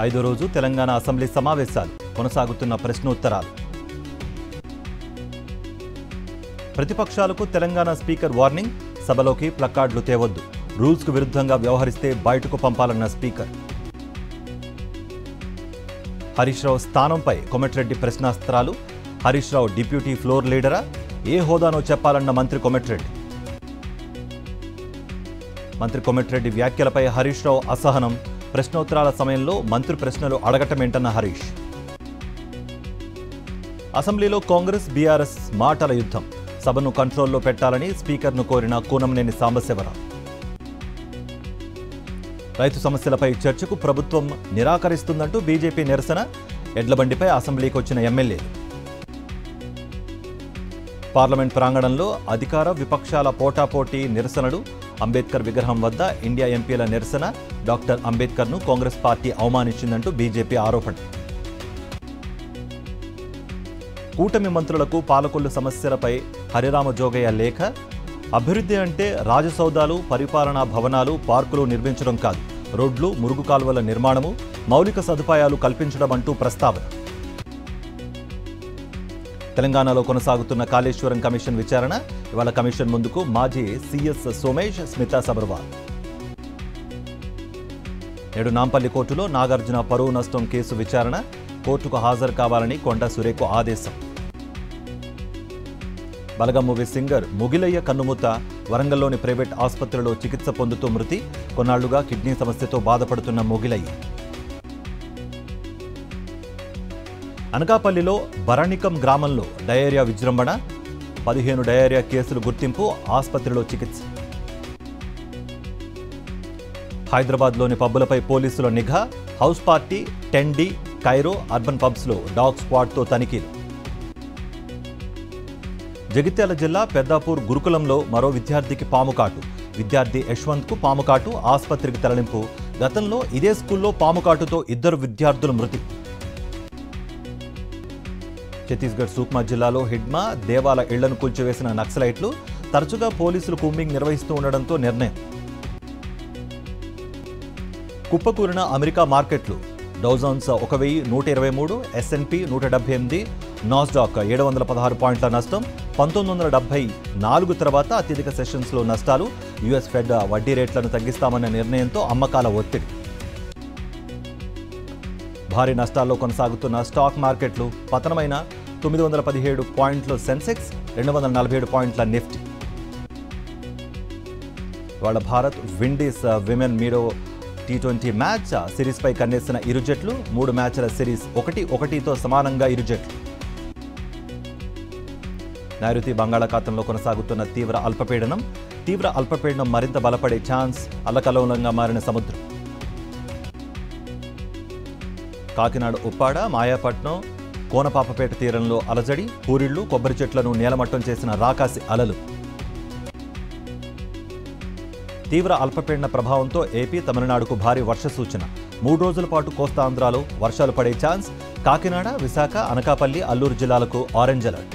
ఐదో రోజు తెలంగాణ అసెంబ్లీ సమావేశాలు కొనసాగుతున్న ప్రశ్నోత్తరాలు. ప్రతిపక్షాలకు తెలంగాణ స్పీకర్ వార్నింగ్, సభలోకి ప్లకార్డులు తేవద్దు, రూల్స్కు విరుద్ధంగా వ్యవహరిస్తే బయటకు పంపాలన్న speaker. Harish Rao స్థానంపై Komatireddy ప్రశ్నాస్త్రాలు, Harish Rao deputy floor లీడరా, ఏ హోదానో చెప్పాలన్న మంత్రి కోమటిరెడ్డి. మంత్రి కోమటిరెడ్డి వ్యాఖ్యలపై హరీష్ రావు అసహనం, ప్రశ్నోత్తరాల సమయంలో మంత్రి ప్రశ్నలు అడగటమేంటన్న హరీష్. అసెంబ్లీలో కాంగ్రెస్ బీఆర్ఎస్ మాటల యుద్ధం, సభను కంట్రోల్లో పెట్టాలని స్పీకర్ను కోరిన కూనంనేని సాంబశివరావు. రైతు సమస్యలపై చర్చకు ప్రభుత్వం నిరాకరిస్తుందంటూ బీజేపీ నిరసన, ఎడ్లబండిపై అసెంబ్లీకి వచ్చిన ఎమ్మెల్యేలు. పార్లమెంట్ ప్రాంగణంలో అధికార విపక్షాల పోటాపోటీ నిరసనలు, అంబేద్కర్ విగ్రహం వద్ద ఇండియా ఎంపీల నిరసన, డాక్టర్ అంబేద్కర్ను కాంగ్రెస్ పార్టీ అవమానించిందంటూ బీజేపీ ఆరోపణ. కూటమి మంత్రులకు పాలకొల్లు సమస్యలపై హరిరామ జోగయ్య లేఖ, అభివృద్ధి అంటే రాజసౌధాలు, పరిపాలనా భవనాలు, పార్కులు నిర్మించడం కాదు, రోడ్లు, మురుగు కాలువల నిర్మాణము, మౌలిక సదుపాయాలు కల్పించడం అంటూ ప్రస్తావన. తెలంగాణలో కొనసాగుతున్న కాళేశ్వరం కమిషన్ విచారణ, ఇవాళ కమిషన్ ముందుకు మాజీ సీఎస్ సోమేష్, స్మితా సబర్వాల్. నేడు నాంపల్లి కోర్టులో నాగార్జున పరువు నష్టం కేసు విచారణ, కోర్టుకు హాజరు కావాలని కొండ సురేఖకు ఆదేశం. బలగం మూవీ సింగర్ ముగిలయ్య కన్నుమూత, వరంగల్లోని ప్రైవేట్ ఆసుపత్రిలో చికిత్స పొందుతూ మృతి, కొన్నాళ్లుగా కిడ్నీ సమస్యతో బాధపడుతున్న ముగిలయ్య. అనకాపల్లిలో బరణికం గ్రామంలో డయేరియా విజృంభణ, 15 డయేరియా కేసులు గుర్తింపు, ఆసుపత్రిలో చికిత్స. హైదరాబాద్లోని పబ్బులపై పోలీసుల నిఘా, house party, 10D, Cairo, urban పబ్స్లో డాగ్ స్క్వాడ్తో తనిఖీలు. జగిత్యాల జిల్లా పెద్దాపూర్ గురుకులంలో మరో విద్యార్థికి పాముకాటు, విద్యార్థి యశ్వంత్కు పాముకాటు, ఆసుపత్రికి తరలింపు. గతంలో ఇదే స్కూల్లో పాముకాటుతో 2 విద్యార్థులు మృతి. ఛత్తీస్గఢ్ సూక్మా జిల్లాలో హిడ్మా, దేవాల ఇళ్లను కూల్చివేసిన నక్సలైట్లు, తరచుగా పోలీసులు కూంబింగ్ నిర్వహిస్తూ ఉండడంతో నిర్ణయం. కుప్పకూలిన అమెరికా మార్కెట్లు, డౌజోన్స్ 1123, S&P 178, నాస్డాక్ 716 పాయింట్ల నష్టం. 1974 తర్వాత అత్యధిక సెషన్స్లో నష్టాలు, యుఎస్ ఫెడ్ వడ్డీ రేట్లను తగ్గిస్తామన్న నిర్ణయంతో అమ్మకాల ఒత్తిడి. భారీ నష్టాల్లో కొనసాగుతున్న స్టాక్ మార్కెట్లు, పతనమైన 917 పాయింట్లు సెన్సెక్స్, 247 పాయింట్ల నిఫ్టీ. వాళ్ళ భారత్ విండీస్ విమెన్ మీరో T20 మ్యాచ్ సిరీస్పై కన్నేసిన ఇరు జట్లు, 3 మ్యాచ్ల సిరీస్ 1-1తో సమానంగా ఇరు జట్లు. నైరుతి బంగాళాఖాతంలో కొనసాగుతున్న తీవ్ర అల్పపీడనం మరింత బలపడే ఛాన్స్, అల్లకల్లోలంగా మారిన సముద్రం. కాకినాడ ఉప్పాడ, మాయాపట్నం, కోనపాపపేట తీరంలో అలజడి, పూరిళ్లు, కొబ్బరి చెట్లను నేలమట్టం చేసిన రాకాసి అలలు. తీవ్ర అల్పపీడన ప్రభావంతో ఏపీ, తమిళనాడుకు భారీ వర్ష సూచన. 3 రోజుల పాటు కోస్తాంధ్రాలో వర్షాలు పడే ఛాన్స్. కాకినాడ, విశాఖ, అనకాపల్లి, అల్లూరు జిల్లాలకు ఆరెంజ్ అలర్ట్.